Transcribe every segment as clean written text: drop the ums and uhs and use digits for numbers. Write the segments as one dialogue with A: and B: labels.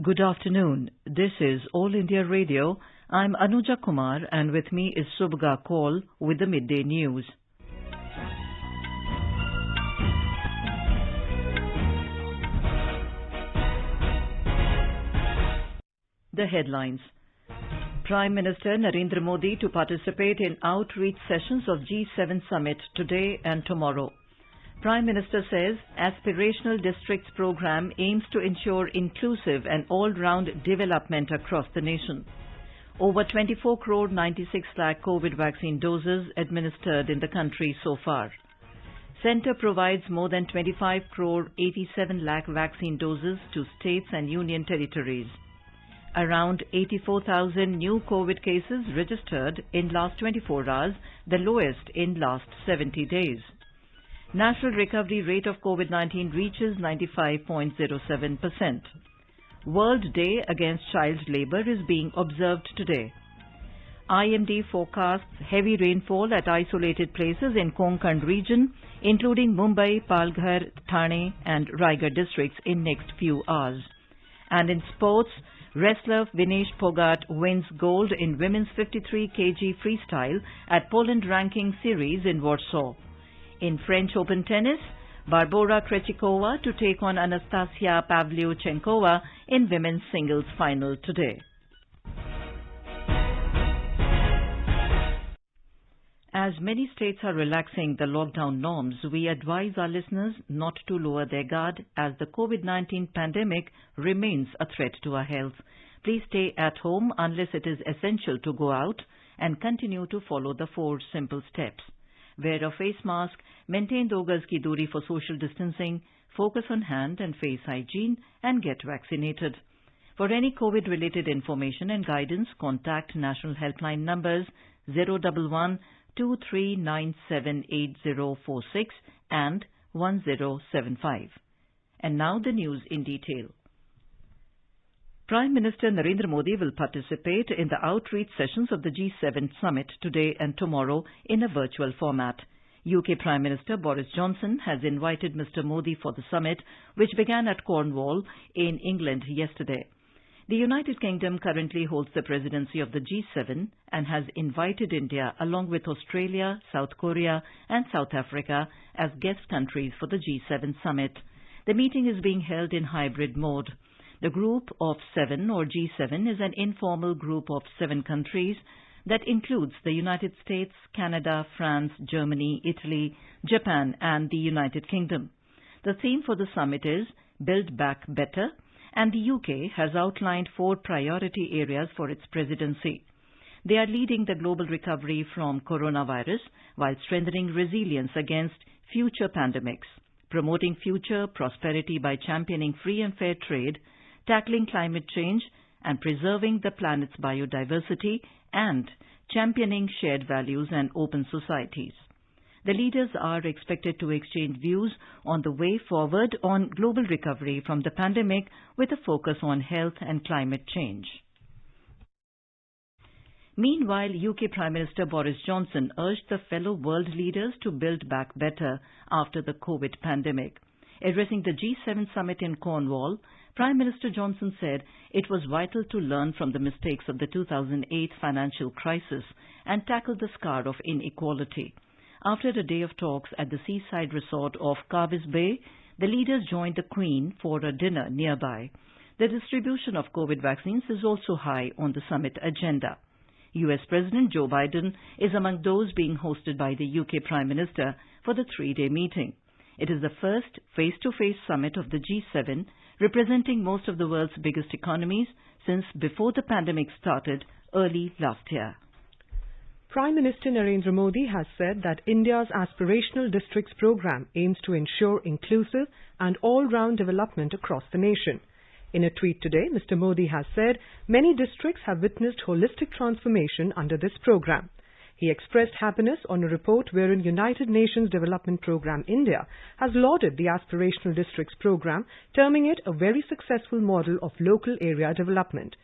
A: Good afternoon. This is All India Radio. I'm Anuja Kumar and with me is Subhga Kaul with the Midday News. The headlines. Prime Minister Narendra Modi to participate in outreach sessions of G7 summit today and tomorrow. Prime Minister says Aspirational Districts program aims to ensure inclusive and all-round development across the nation. Over 24 crore 96 lakh COVID vaccine doses administered in the country so far. Centre provides more than 25 crore 87 lakh vaccine doses to states and union territories. Around 84,000 new COVID cases registered in last 24 hours, the lowest in last 70 days. National recovery rate of COVID-19 reaches 95.07%. World Day Against Child Labour is being observed today. IMD forecasts heavy rainfall at isolated places in Konkan region, including Mumbai, Palghar, Thane and Raigad districts in next few hours. And in sports, wrestler Vinesh Phogat wins gold in women's 53 kg freestyle at Poland ranking series in Warsaw. In French Open tennis, Barbora Krejcikova to take on Anastasia Pavlyuchenkova in women's singles final today. As many states are relaxing the lockdown norms, we advise our listeners not to lower their guard as the COVID-19 pandemic remains a threat to our health. Please stay at home unless it is essential to go out and continue to follow the 4 simple steps. Wear a face mask, maintain 2 gaz ki duri for social distancing, focus on hand and face hygiene, and get vaccinated. For any COVID-related information and guidance, contact national helpline numbers 011-2397-8046 and 1075. And now the news in detail. Prime Minister Narendra Modi will participate in the outreach sessions of the G7 summit today and tomorrow in a virtual format. UK Prime Minister Boris Johnson has invited Mr. Modi for the summit, which began at Cornwall in England yesterday. The United Kingdom currently holds the presidency of the G7 and has invited India along with Australia, South Korea and South Africa as guest countries for the G7 summit. The meeting is being held in hybrid mode. The Group of 7 or G7 is an informal group of 7 countries that includes the United States, Canada, France, Germany, Italy, Japan and the United Kingdom. The theme for the summit is Build Back Better, and the UK has outlined 4 priority areas for its presidency. They are leading the global recovery from coronavirus while strengthening resilience against future pandemics, promoting future prosperity by championing free and fair trade, tackling climate change and preserving the planet's biodiversity, and championing shared values and open societies. The leaders are expected to exchange views on the way forward on global recovery from the pandemic with a focus on health and climate change. Meanwhile, UK Prime Minister Boris Johnson urged the fellow world leaders to build back better after the COVID pandemic. Addressing the G7 summit in Cornwall, Prime Minister Johnson said it was vital to learn from the mistakes of the 2008 financial crisis and tackle the scar of inequality. After a day of talks at the seaside resort of Carbis Bay, the leaders joined the Queen for a dinner nearby. The distribution of COVID vaccines is also high on the summit agenda. US President Joe Biden is among those being hosted by the UK Prime Minister for the 3-day meeting. It is the first face-to-face summit of the G7, representing most of the world's biggest economies since before the pandemic started early last year.
B: Prime Minister Narendra Modi has said that India's Aspirational Districts program aims to ensure inclusive and all-round development across the nation. In a tweet today, Mr. Modi has said many districts have witnessed holistic transformation under this program. He expressed happiness on a report wherein United Nations Development Programme India has lauded the Aspirational Districts program, terming it a very successful model of local area development.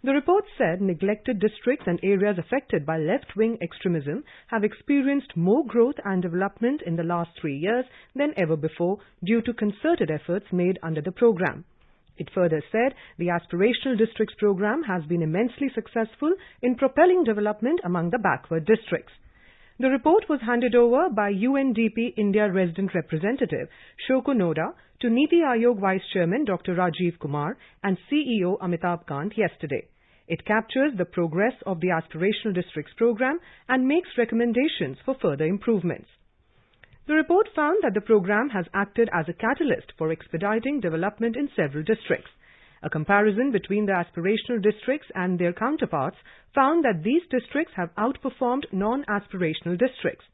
B: The report said neglected districts and areas affected by left-wing extremism have experienced more growth and development in the last 3 years than ever before due to concerted efforts made under the program. It further said the Aspirational Districts program has been immensely successful in propelling development among the backward districts. The report was handed over by UNDP India Resident Representative Shoko Noda to Niti Aayog Vice Chairman Dr. Rajiv Kumar and CEO Amitabh Kant yesterday. It captures the progress of the Aspirational Districts program and makes recommendations for further improvements. The report found that the program has acted as a catalyst for expediting development in several districts. A comparison between the aspirational districts and their counterparts found that these districts have outperformed non-aspirational districts.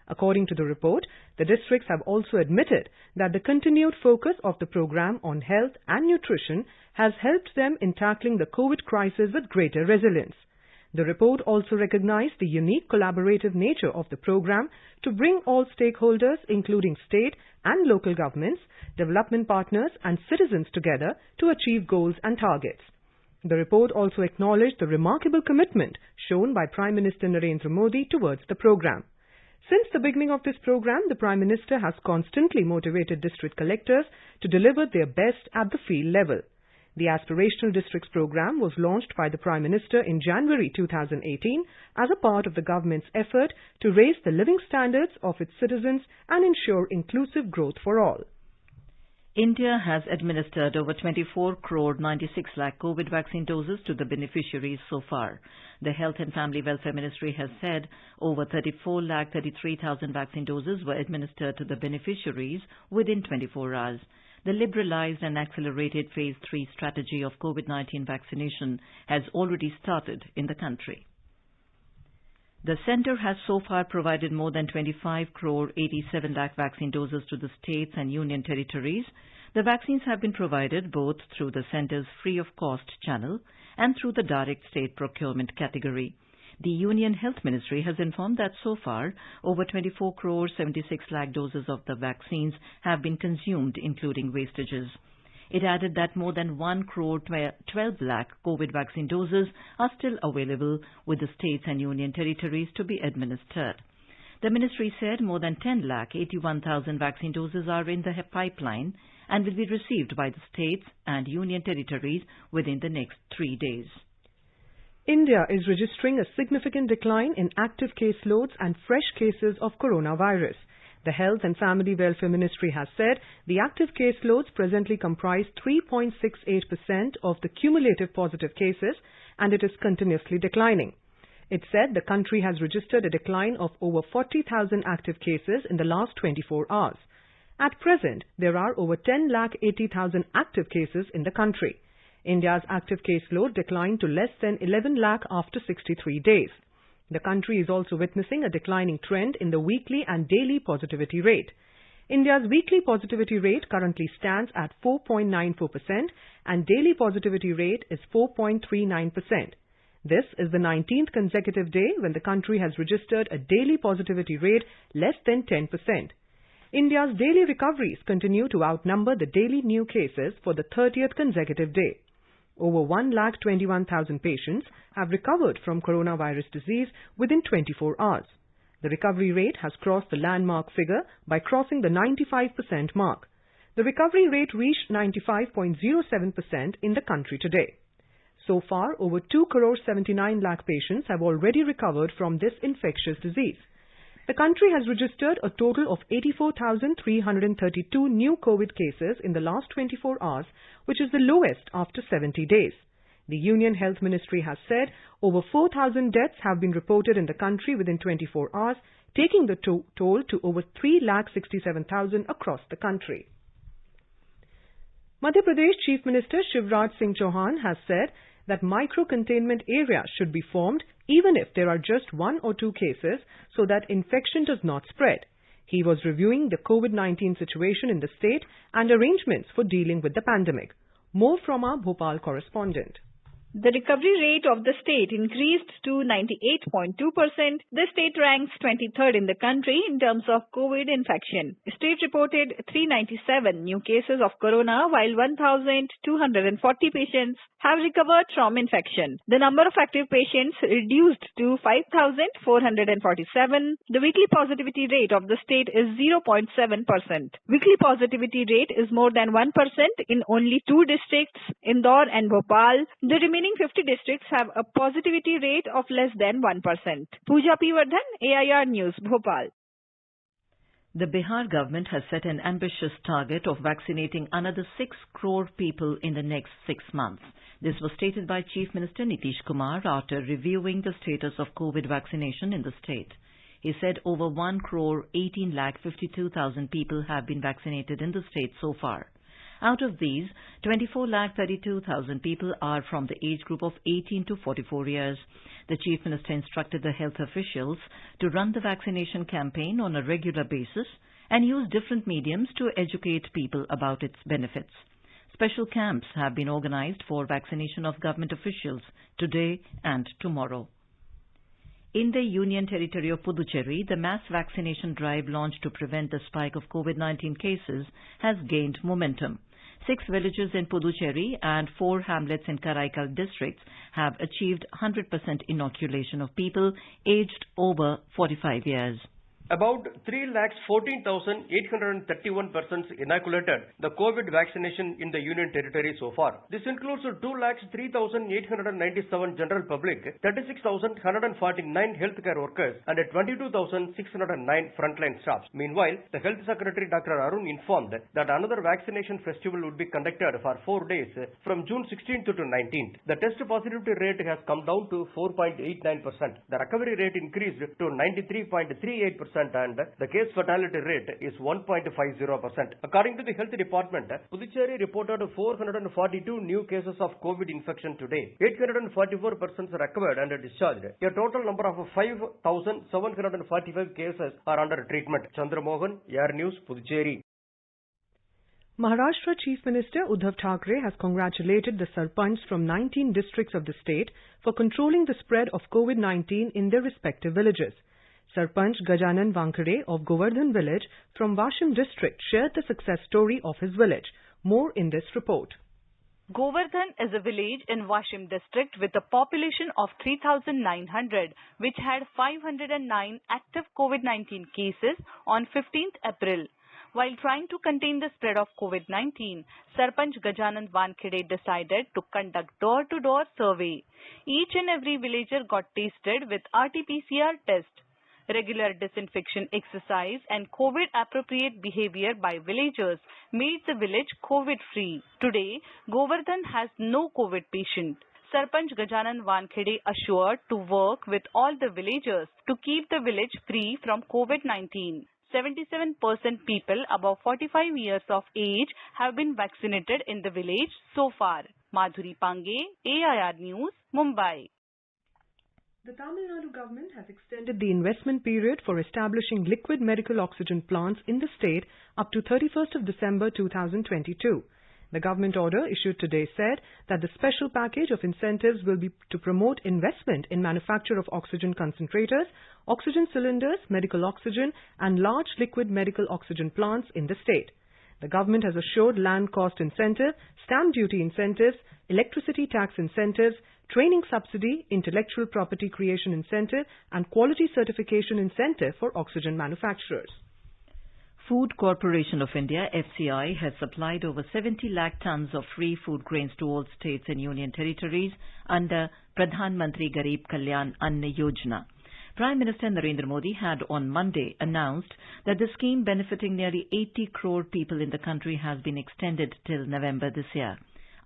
B: According to the report, the districts have also admitted that the continued focus of the program on health and nutrition has helped them in tackling the COVID crisis with greater resilience. The report also recognized the unique collaborative nature of the program to bring all stakeholders, including state and local governments, development partners and citizens together to achieve goals and targets. The report also acknowledged the remarkable commitment shown by Prime Minister Narendra Modi towards the program. Since the beginning of this program, the Prime Minister has constantly motivated district collectors to deliver their best at the field level. The Aspirational Districts program was launched by the Prime Minister in January 2018 as a part of the government's effort to raise the living standards of its citizens and ensure inclusive growth for all.
A: India has administered over 24 crore 96 lakh COVID vaccine doses to the beneficiaries so far. The Health and Family Welfare Ministry has said over 34 lakh 33,000 vaccine doses were administered to the beneficiaries within 24 hours. The liberalized and accelerated Phase 3 strategy of COVID-19 vaccination has already started in the country. The centre has so far provided more than 25 crore 87 lakh vaccine doses to the states and union territories. The vaccines have been provided both through the centre's free of cost channel and through the direct state procurement category. The Union Health Ministry has informed that so far, over 24 crore 76 lakh doses of the vaccines have been consumed, including wastages. It added that more than 1 crore 12 lakh COVID vaccine doses are still available with the states and union territories to be administered. The ministry said more than 10 lakh 81,000 vaccine doses are in the pipeline and will be received by the states and union territories within the next 3 days.
B: India is registering a significant decline in active caseloads and fresh cases of coronavirus. The Health and Family Welfare Ministry has said the active caseloads presently comprise 3.68% of the cumulative positive cases and it is continuously declining. It said the country has registered a decline of over 40,000 active cases in the last 24 hours. At present, there are over 10,80,000 active cases in the country. India's active caseload declined to less than 11 lakh after 63 days. The country is also witnessing a declining trend in the weekly and daily positivity rate. India's weekly positivity rate currently stands at 4.94% and daily positivity rate is 4.39%. This is the 19th consecutive day when the country has registered a daily positivity rate less than 10%. India's daily recoveries continue to outnumber the daily new cases for the 30th consecutive day. Over 1,21,000 patients have recovered from coronavirus disease within 24 hours. The recovery rate has crossed the landmark figure by crossing the 95% mark. The recovery rate reached 95.07% in the country today. So far, over 2 crore 79 lakh patients have already recovered from this infectious disease. The country has registered a total of 84,332 new COVID cases in the last 24 hours, which is the lowest after 70 days. The Union Health Ministry has said over 4,000 deaths have been reported in the country within 24 hours, taking the toll to over 3,67,000 across the country. Madhya Pradesh Chief Minister Shivraj Singh Chauhan has said that micro-containment areas should be formed even if there are just 1 or 2 cases so that infection does not spread. He was reviewing the COVID-19 situation in the state and arrangements for dealing with the pandemic. More from our Bhopal correspondent.
C: The recovery rate of the state increased to 98.2%. The state ranks 23rd in the country in terms of COVID infection. The state reported 397 new cases of corona, while 1,240 patients have recovered from infection. The number of active patients reduced to 5,447. The weekly positivity rate of the state is 0.7%. Weekly positivity rate is more than 1% in only 2 districts, Indore and Bhopal. The remaining 50 districts have a positivity rate of less than 1%. Pooja P. Vardhan, AIR News, Bhopal.
A: The Bihar government has set an ambitious target of vaccinating another 6 crore people in the next 6 months. This was stated by Chief Minister Nitish Kumar after reviewing the status of COVID vaccination in the state. He said over 1 crore 18,52,000 people have been vaccinated in the state so far. Out of these, 24,32,000 people are from the age group of 18 to 44 years. The Chief Minister instructed the health officials to run the vaccination campaign on a regular basis and use different mediums to educate people about its benefits. Special camps have been organized for vaccination of government officials today and tomorrow. In the Union Territory of Puducherry, the mass vaccination drive launched to prevent the spike of COVID-19 cases has gained momentum. 6 villages in Puducherry and 4 hamlets in Karaikal districts have achieved 100% inoculation of people aged over 45 years.
D: About 3,14,831 persons inoculated the COVID vaccination in the Union Territory so far. This includes 2,03,897 general public, 36,149 healthcare workers and 22,609 frontline staffs. Meanwhile, the Health Secretary Dr. Arun informed that another vaccination festival would be conducted for 4 days from June 16th to 19th. The test positivity rate has come down to 4.89%. The recovery rate increased to 93.38%. And the case fatality rate is 1.50%. According to the Health Department, Puducherry reported 442 new cases of COVID infection today. 844 persons recovered and discharged. A total number of 5,745 cases are under treatment. Chandra Mohan, AIR News, Puducherry.
B: Maharashtra Chief Minister Uddhav Thackeray has congratulated the Sarpanchs from 19 districts of the state for controlling the spread of COVID-19 in their respective villages. Sarpanch Gajanan Wankhede of Govardhan village from Washim district shared the success story of his village. More in this report.
E: Govardhan is a village in Washim district with a population of 3,900 which had 509 active COVID-19 cases on 15th April. While trying to contain the spread of COVID-19, Sarpanch Gajanan Wankhede decided to conduct door-to-door survey. Each and every villager got tested with RT-PCR test. Regular disinfection exercise and COVID-appropriate behavior by villagers made the village COVID-free. Today, Govardhan has no COVID patient. Sarpanch Gajanan Wankhede assured to work with all the villagers to keep the village free from COVID-19. 77% people above 45 years of age have been vaccinated in the village so far. Madhuri Pange, AIR News, Mumbai.
B: The Tamil Nadu government has extended the investment period for establishing liquid medical oxygen plants in the state up to 31st of December 2022. The government order issued today said that the special package of incentives will be to promote investment in manufacture of oxygen concentrators, oxygen cylinders, medical oxygen and large liquid medical oxygen plants in the state. The government has assured land cost incentive, stamp duty incentives, electricity tax incentives, training subsidy, intellectual property creation incentive and quality certification incentive for oxygen manufacturers.
A: Food Corporation of India, FCI, has supplied over 70 lakh tons of free food grains to all states and union territories under Pradhan Mantri Garib Kalyan Ann Yojana. Prime Minister Narendra Modi had on Monday announced that the scheme benefiting nearly 80 crore people in the country has been extended till November this year.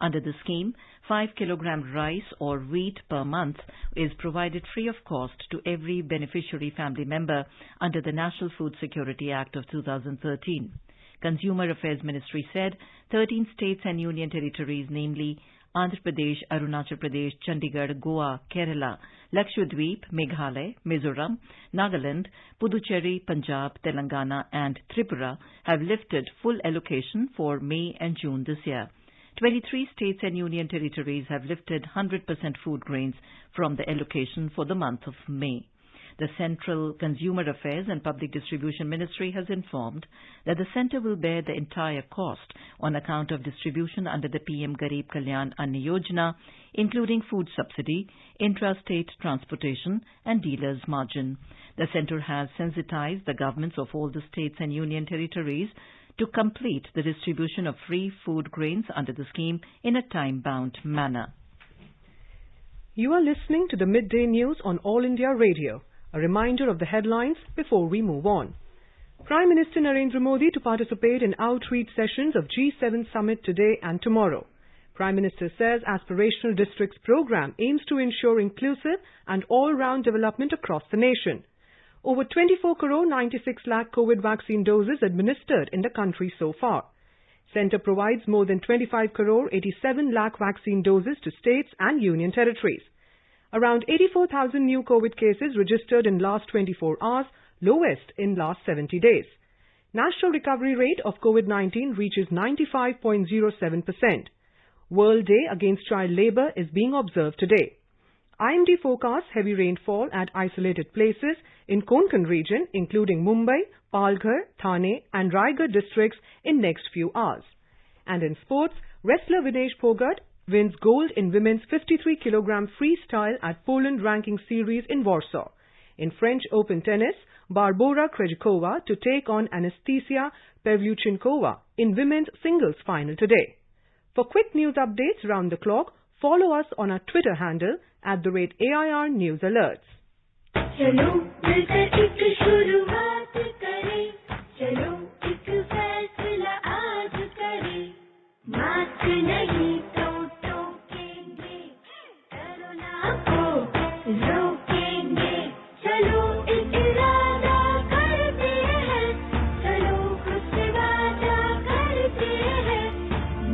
A: Under the scheme, 5 kg rice or wheat per month is provided free of cost to every beneficiary family member under the National Food Security Act of 2013. Consumer Affairs Ministry said 13 states and union territories, namely Andhra Pradesh, Arunachal Pradesh, Chandigarh, Goa, Kerala, Lakshadweep, Meghalaya, Mizoram, Nagaland, Puducherry, Punjab, Telangana and Tripura have lifted full allocation for May and June this year. 23 states and union territories have lifted 100% food grains from the allocation for the month of May. The Central Consumer Affairs and Public Distribution Ministry has informed that the centre will bear the entire cost on account of distribution under the PM Garib Kalyan Anna Yojana, including food subsidy, intra-state transportation and dealers' margin. The centre has sensitized the governments of all the states and union territories to complete the distribution of free food grains under the scheme in a time-bound manner.
B: You are listening to the Midday News on All India Radio. A reminder of the headlines before we move on. Prime Minister Narendra Modi to participate in outreach sessions of G7 Summit today and tomorrow. Prime Minister says Aspirational Districts program aims to ensure inclusive and all-round development across the nation. Over 24 crore 96 lakh COVID vaccine doses administered in the country so far. Centre provides more than 25 crore 87 lakh vaccine doses to states and union territories. Around 84,000 new COVID cases registered in last 24 hours, lowest in last 70 days. National recovery rate of COVID-19 reaches 95.07%. World Day Against Child Labour is being observed today. IMD forecasts heavy rainfall at isolated places in Konkan region, including Mumbai, Palghar, Thane and Raigad districts in next few hours. And in sports, wrestler Vinesh Phogat wins gold in women's 53 kg freestyle at Poland ranking series in Warsaw. In French Open tennis, Barbora Krejcikova to take on Anastasia Pavlyuchenkova in women's singles final today. For quick news updates round the clock, follow us on our Twitter handle @AIR News Alerts. चलो मिलकर एक शुरुआत करें, चलो एक फैसला आज करें, मास्क नहीं तो टोकेंगे, कोरोना को रोकेंगे, चलो एक इरादा करते हैं, चलो खुद से वादा करते हैं,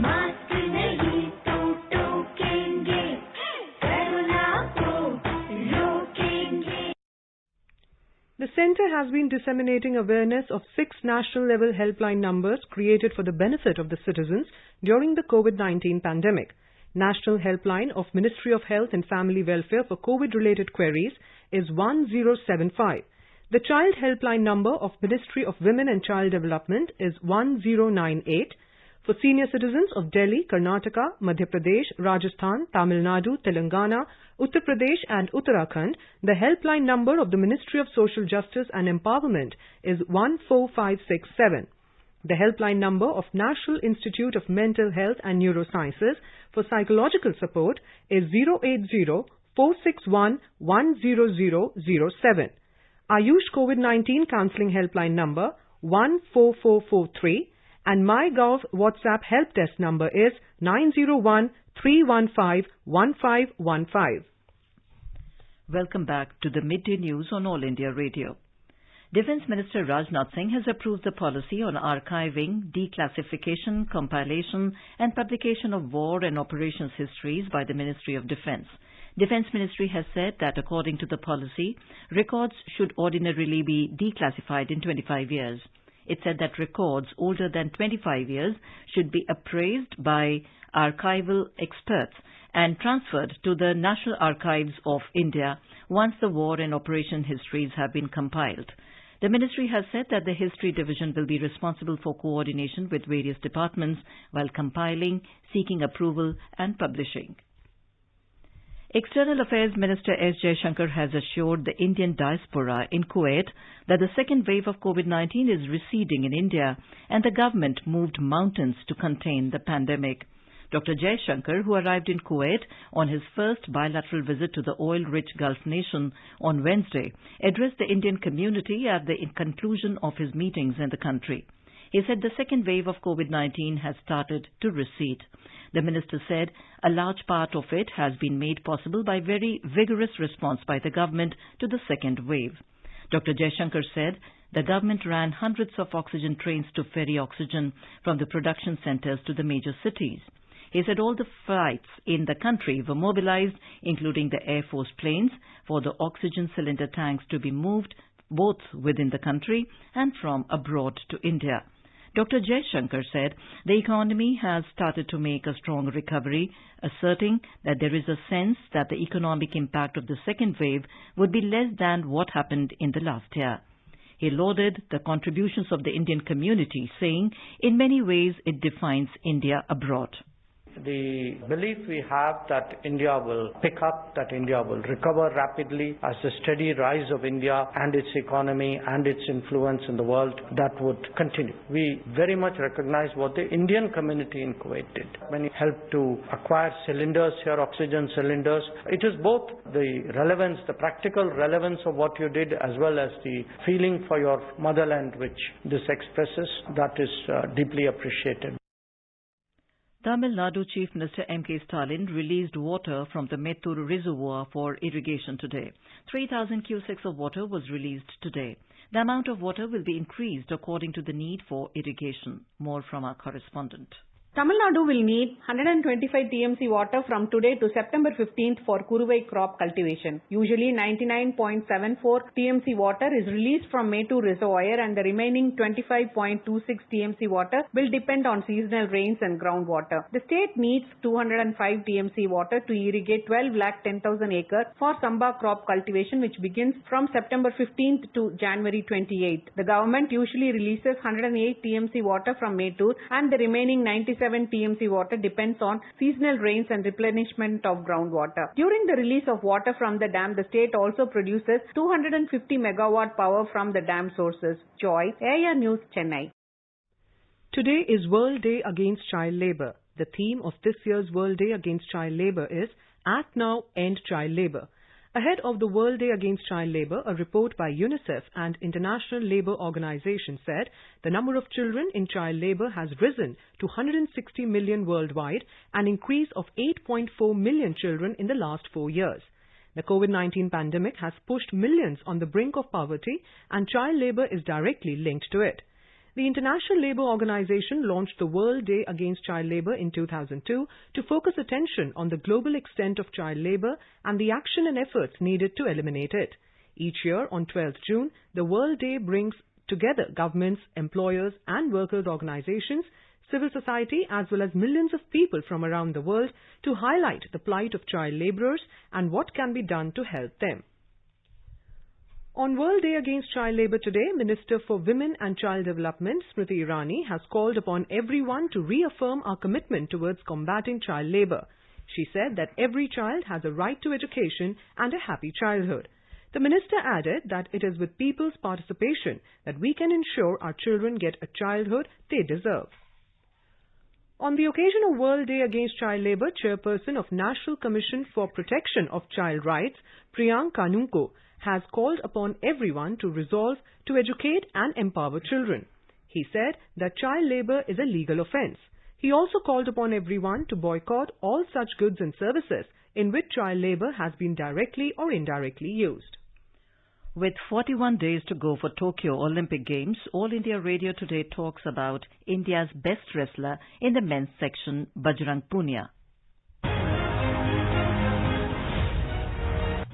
B: मास्क नहीं तो टोकेंगे, कोरोना को रोकेंगे. The centre has been disseminating awareness of 6 national-level helpline numbers created for the benefit of the citizens during the COVID-19 pandemic. National helpline of Ministry of Health and Family Welfare for COVID-related queries is 1075. The child helpline number of Ministry of Women and Child Development is 1098. For senior citizens of Delhi, Karnataka, Madhya Pradesh, Rajasthan, Tamil Nadu, Telangana, Uttar Pradesh and Uttarakhand, the helpline number of the Ministry of Social Justice and Empowerment is 14567. The helpline number of National Institute of Mental Health and Neurosciences for psychological support is 080-461-10007. Ayush COVID-19 Counselling Helpline number 14443 and MyGov WhatsApp help desk number is 901-315-1515.
A: Welcome back to the Midday News on All India Radio. Defence Minister Rajnath Singh has approved the policy on archiving, declassification, compilation and publication of war and operations histories by the Ministry of Defence. Defence Ministry has said that according to the policy, records should ordinarily be declassified in 25 years. It said that records older than 25 years should be appraised by archival experts and transferred to the National Archives of India once the war and operation histories have been compiled. The ministry has said that the History Division will be responsible for coordination with various departments while compiling, seeking approval and publishing. External Affairs Minister S. Jaishankar has assured the Indian diaspora in Kuwait that the second wave of COVID-19 is receding in India and the government moved mountains to contain the pandemic. Dr. Jaishankar, who arrived in Kuwait on his first bilateral visit to the oil-rich Gulf nation on Wednesday, addressed the Indian community at the conclusion of his meetings in the country. He said the second wave of COVID-19 has started to recede. The minister said a large part of it has been made possible by very vigorous response by the government to the second wave. Dr. Jaishankar said the government ran hundreds of oxygen trains to ferry oxygen from the production centers to the major cities. He said all the flights in the country were mobilized, including the Air Force planes, for the oxygen cylinder tanks to be moved both within the country and from abroad to India. Dr. Jaishankar said the economy has started to make a strong recovery, asserting that there is a sense that the economic impact of the second wave would be less than what happened in the last year. He lauded the contributions of the Indian community, saying, in many ways it defines India abroad.
F: The belief we have that India will pick up, that India will recover rapidly as the steady rise of India and its economy and its influence in the world, that would continue. We very much recognize what the Indian community in Kuwait did when it helped to acquire cylinders here, oxygen cylinders. It is both the relevance, the practical relevance of what you did, as well as the feeling for your motherland which this expresses, that is deeply appreciated.
A: Tamil Nadu Chief Minister M.K. Stalin released water from the Mettur reservoir for irrigation today. 3,000 cusecs of water was released today. The amount of water will be increased according to the need for irrigation. More from our correspondent.
G: Tamil Nadu will need 125 TMC water from today to September 15th for Kuruvai crop cultivation. Usually 99.74 TMC water is released from Mettur reservoir and the remaining 25.26 TMC water will depend on seasonal rains and groundwater. The state needs 205 TMC water to irrigate 12,10,000 acres for Samba crop cultivation, which begins from September 15th to January 28th. The government usually releases 108 TMC water from Mettur and the remaining 97 TMC water depends on seasonal rains and replenishment of groundwater. During the release of water from the dam, the state also produces 250 megawatt power from the dam sources. Joy, AIR News, Chennai.
B: Today is World Day Against Child Labour. The theme of this year's World Day Against Child Labour is Act Now, End Child Labour. Ahead of the World Day Against Child Labour, a report by UNICEF and International Labour Organization said the number of children in child labour has risen to 160 million worldwide, an increase of 8.4 million children in the last 4 years. The COVID-19 pandemic has pushed millions on the brink of poverty, and child labour is directly linked to it. The International Labour Organization launched the World Day Against Child Labour in 2002 to focus attention on the global extent of child labour and the action and efforts needed to eliminate it. Each year on 12th June, the World Day brings together governments, employers and workers' organizations, civil society as well as millions of people from around the world to highlight the plight of child labourers and what can be done to help them. On World Day Against Child Labour today, Minister for Women and Child Development, Smriti Irani, has called upon everyone to reaffirm our commitment towards combating child labour. She said that every child has a right to education and a happy childhood. The minister added that it is with people's participation that we can ensure our children get a childhood they deserve. On the occasion of World Day Against Child Labour, Chairperson of National Commission for Protection of Child Rights, Priyank Kanunko, has called upon everyone to resolve to educate and empower children. He said that child labour is a legal offence. He also called upon everyone to boycott all such goods and services in which child labour has been directly or indirectly used.
A: With 41 days to go for Tokyo Olympic Games, All India Radio today talks about India's best wrestler in the men's section, Bajrang Punia.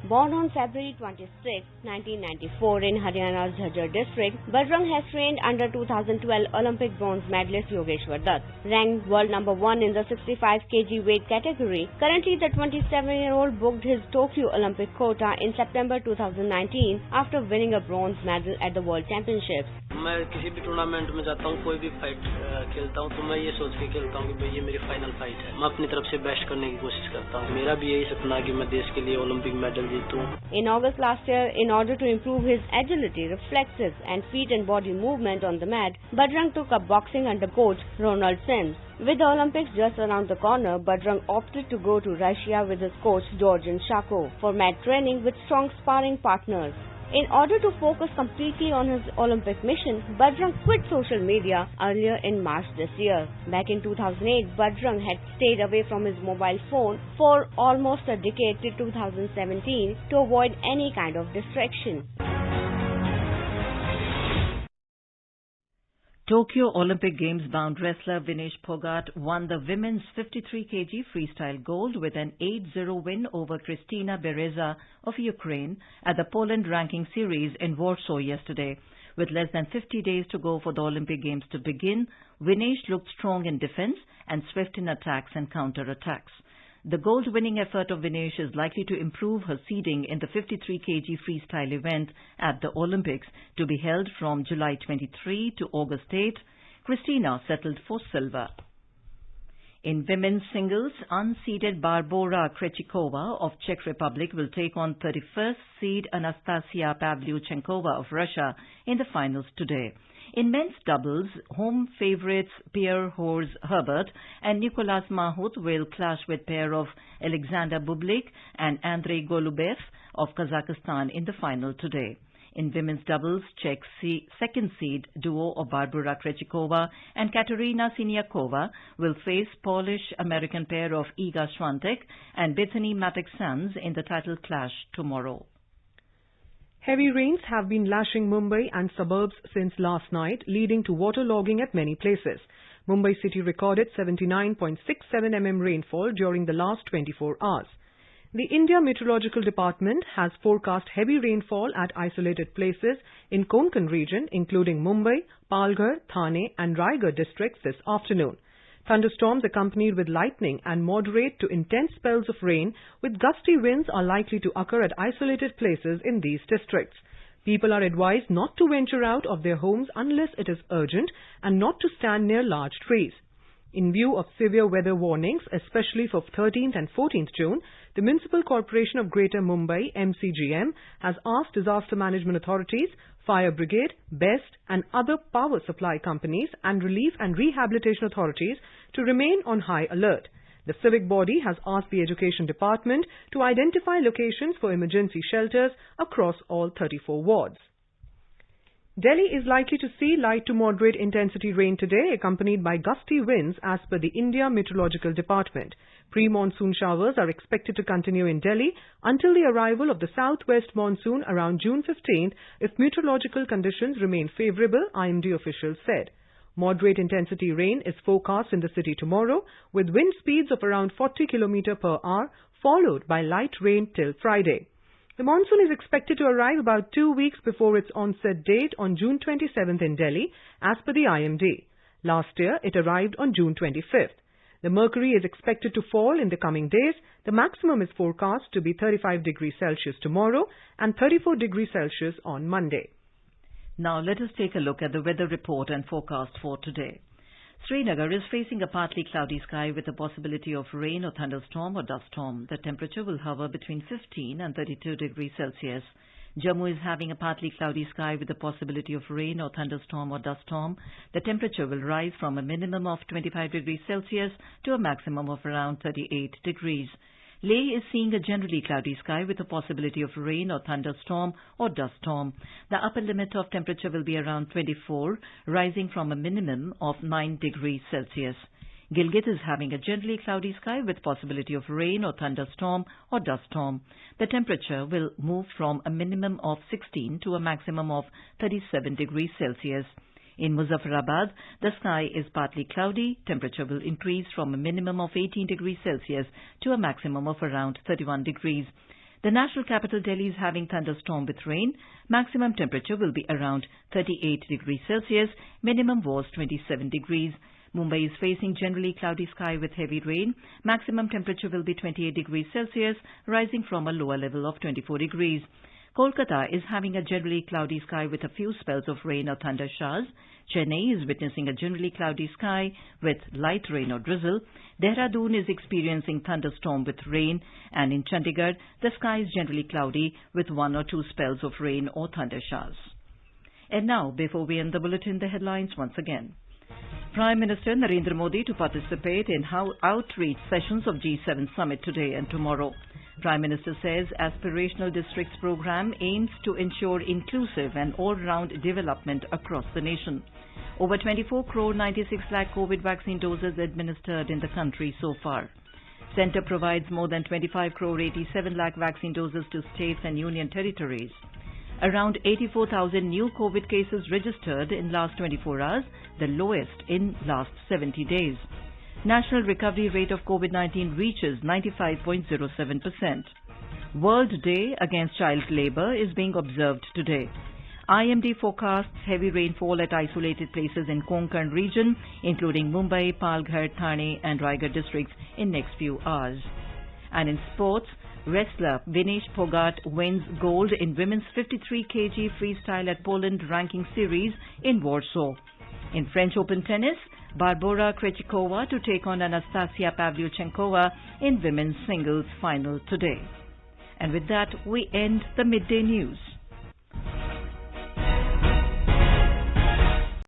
H: Born on February 26, 1994 in Haryana's Jhajjar district, Bajrang has trained under 2012 Olympic bronze medalist Yogeshwar Dutt. Ranked world number 1 in the 65 kg weight category, currently the 27-year-old booked his Tokyo Olympic quota in September 2019 after winning a bronze medal at the World Championships.
I: मैं किसी भी tournament में जाता हूँ, कोई भी fight खेलता हूँ, तो मैं ये सोच के खेलता हूँ कि भाई ये मेरी फाइनल फाइट है. मैं अपनी तरफ से बेस्ट करने की कोशिश करता हूँ. मेरा भी यही सपना है कि मैं देश के लिए ओलंपिक मेडल जीतूं.
H: In August last year, in order to improve his agility, reflexes and feet and body movement on the mat, Bajrang took up boxing under coach Ronald Sims. With the Olympics just around the corner, Bajrang opted to go to Russia with his coach Georgian Shako for mat training with strong sparring partners. In order to focus completely on his Olympic mission, Bajrang quit social media earlier in March this year. Back in 2008, Bajrang had stayed away from his mobile phone for almost a decade till 2017 to avoid any kind of distraction.
A: Tokyo Olympic Games bound wrestler Vinesh Phogat won the women's 53 kg freestyle gold with an 8-0 win over Kristina Bereza of Ukraine at the Poland Ranking Series in Warsaw yesterday. With less than 50 days to go for the Olympic Games to begin, Vinesh looked strong in defense and swift in attacks and counter-attacks. The gold-winning effort of Vinesh is likely to improve her seeding in the 53 kg freestyle event at the Olympics to be held from July 23 to August 8. Christina settled for silver. In women's singles, unseeded Barbora Krejcikova of Czech Republic will take on 31st seed Anastasia Pavlyuchenkova of Russia in the finals today. In men's doubles, home favourites Pierre Horst Herbert and Nicolas Mahut will clash with pair of Alexander Bublik and Andrei Golubev of Kazakhstan in the final today. In women's doubles, Czech second seed duo of Barbora Krejcikova and Katerina Siniakova will face Polish-American pair of Iga Swiatek and Bethany Mattek-Sands in the title clash tomorrow.
B: Heavy rains have been lashing Mumbai and suburbs since last night, leading to waterlogging at many places. Mumbai city recorded 79.67 mm rainfall during the last 24 hours. The India Meteorological Department has forecast heavy rainfall at isolated places in Konkan region, including Mumbai, Palghar, Thane and Raigad districts this afternoon. Thunderstorms accompanied with lightning and moderate to intense spells of rain with gusty winds are likely to occur at isolated places in these districts. People are advised not to venture out of their homes unless it is urgent and not to stand near large trees. In view of severe weather warnings, especially for 13th and 14th June, the Municipal Corporation of Greater Mumbai, MCGM, has asked disaster management authorities, fire brigade, BEST and other power supply companies and relief and rehabilitation authorities to remain on high alert. The civic body has asked the Education Department to identify locations for emergency shelters across all 34 wards. Delhi is likely to see light to moderate intensity rain today, accompanied by gusty winds as per the India Meteorological Department. Pre-monsoon showers are expected to continue in Delhi until the arrival of the southwest monsoon around June 15th if meteorological conditions remain favourable, IMD officials said. Moderate intensity rain is forecast in the city tomorrow, with wind speeds of around 40 km per hour, followed by light rain till Friday. The monsoon is expected to arrive about 2 weeks before its onset date on June 27th in Delhi, as per the IMD. Last year, it arrived on June 25th. The mercury is expected to fall in the coming days. The maximum is forecast to be 35 degrees Celsius tomorrow and 34 degrees Celsius on Monday.
A: Now let us take a look at the weather report and forecast for today. Srinagar is facing a partly cloudy sky with a possibility of rain or thunderstorm or dust storm. The temperature will hover between 15 and 32 degrees Celsius. Jammu is having a partly cloudy sky with the possibility of rain or thunderstorm or dust storm. The temperature will rise from a minimum of 25 degrees Celsius to a maximum of around 38 degrees. Leh is seeing a generally cloudy sky with a possibility of rain or thunderstorm or dust storm. The upper limit of temperature will be around 24, rising from a minimum of 9 degrees Celsius. Gilgit is having a generally cloudy sky with possibility of rain or thunderstorm or dust storm. The temperature will move from a minimum of 16 to a maximum of 37 degrees Celsius. In Muzaffarabad, the sky is partly cloudy. Temperature will increase from a minimum of 18 degrees Celsius to a maximum of around 31 degrees. The national capital Delhi is having thunderstorm with rain. Maximum temperature will be around 38 degrees Celsius. Minimum was 27 degrees. Mumbai is facing generally cloudy sky with heavy rain. Maximum temperature will be 28 degrees Celsius, rising from a lower level of 24 degrees. Kolkata is having a generally cloudy sky with a few spells of rain or thunder showers. Chennai is witnessing a generally cloudy sky with light rain or drizzle. Dehradun is experiencing thunderstorm with rain, and in Chandigarh, the sky is generally cloudy with 1 or 2 spells of rain or thunder showers. And now, before we end the bulletin, the headlines once again. Prime Minister Narendra Modi to participate in outreach sessions of G7 summit today and tomorrow. Prime Minister says aspirational districts program aims to ensure inclusive and all-round development across the nation. Over 24 crore 96 lakh COVID vaccine doses administered in the country so far. Centre provides more than 25 crore 87 lakh vaccine doses to states and union territories. Around 84,000 new COVID cases registered in last 24 hours, the lowest in last 70 days. National recovery rate of COVID-19 reaches 95.07%. World Day Against Child Labour is being observed today. IMD forecasts heavy rainfall at isolated places in Konkan region, including Mumbai, Palghar, Thane and Raigad districts in next few hours. And in sports, wrestler Vinesh Phogat wins gold in women's 53 kg freestyle at Poland ranking series in Warsaw. In French Open tennis, Barbora Krejcikova to take on Anastasia Pavlyuchenkova in women's singles final today. And with that, we end the midday news.